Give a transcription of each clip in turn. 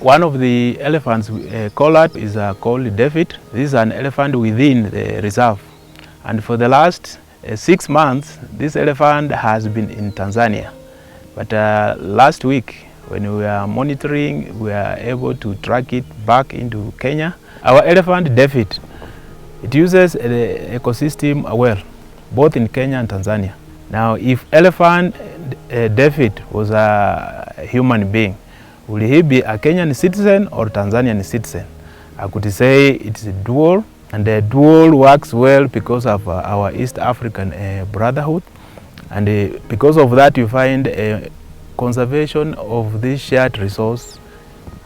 One of the elephants collared is called David. This is an elephant within the reserve. And for the last 6 months, this elephant has been in Tanzania. But last week, when we were monitoring, we were able to track it back into Kenya. Our elephant David, it uses the ecosystem well, both in Kenya and Tanzania. Now, if elephant David was a human being, will he be a Kenyan citizen or Tanzanian citizen? I could say it's a dual, and the dual works well because of our East African brotherhood. And because of that, you find conservation of this shared resource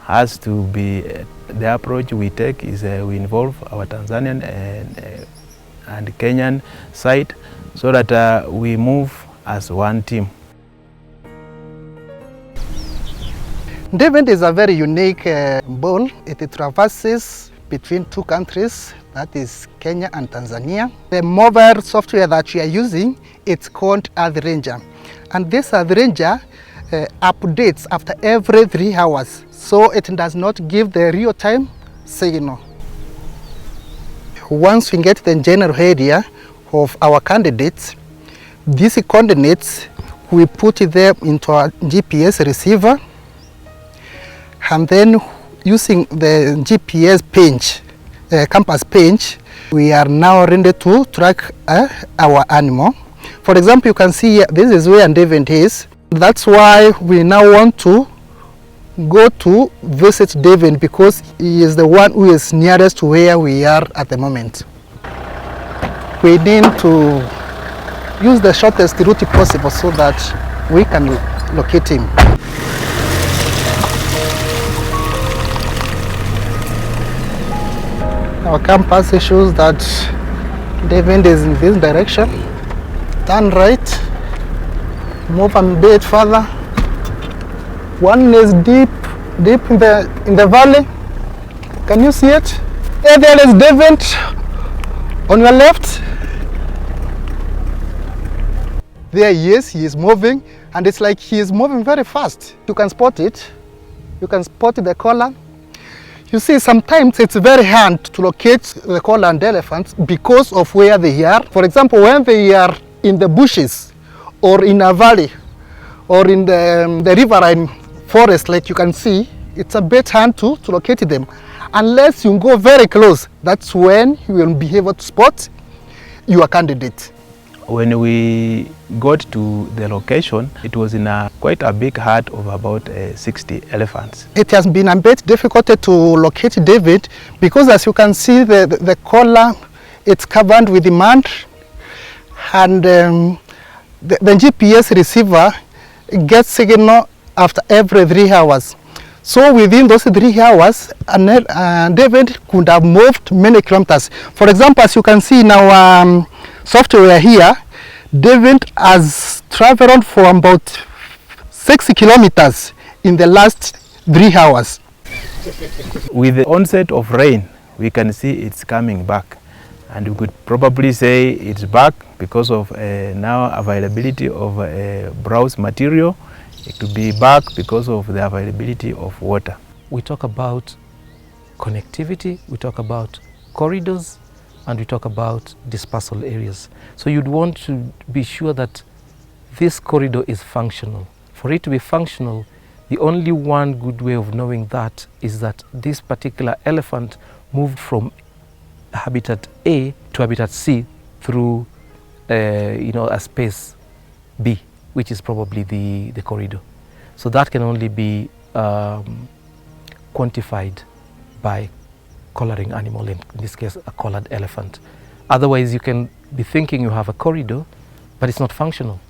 has to be, the approach we take is we involve our Tanzanian and Kenyan side so that we move as one team. David is a very unique bull. It traverses between two countries, that is Kenya and Tanzania. The mobile software that we are using, it's called Earth Ranger. And this Earth Ranger updates after every 3 hours, so it does not give the real-time signal. Once we get the general area of our candidates, these coordinates, we put them into our GPS receiver, and then using the GPS page, compass page, we are now ready to track our animal. For example, you can see here, this is where David is. That's why we now want to go to visit David, because he is the one who is nearest to where we are at the moment. We need to use the shortest route possible so that we can locate him. Our compass shows that David is in this direction. Turn right, move a bit further. One is deep in the valley. Can you see it? Hey, there is David on your left. There he is moving, and it's like he is moving very fast. You can spot it. You can spot the collar. You see, sometimes it's very hard to locate the collar and elephants because of where they are. For example, when they are in the bushes or in a valley or in the riverine forest, like you can see, it's a bit hard to locate them. Unless you go very close, that's when you will be able to spot your candidate. When we got to the location, it was in quite a big herd of about 60 elephants. It has been a bit difficult to locate David because, as you can see, the collar, it's covered with mud, and the GPS receiver gets signal after every 3 hours. So within those 3 hours, David could have moved many kilometers. For example, as you can see in our software here, David has traveled for about 6 kilometers in the last 3 hours. With the onset of rain, we can see it's coming back. And we could probably say it's back because of now availability of browse material. It could be back because of the availability of water. We talk about connectivity, we talk about corridors, and we talk about dispersal areas. So you'd want to be sure that this corridor is functional. For it to be functional, the only one good way of knowing that is that this particular elephant moved from habitat A to habitat C through a space B, which is probably the corridor. So that can only be quantified by collaring animal, in this case a collared elephant. Otherwise you can be thinking you have a corridor, but it's not functional.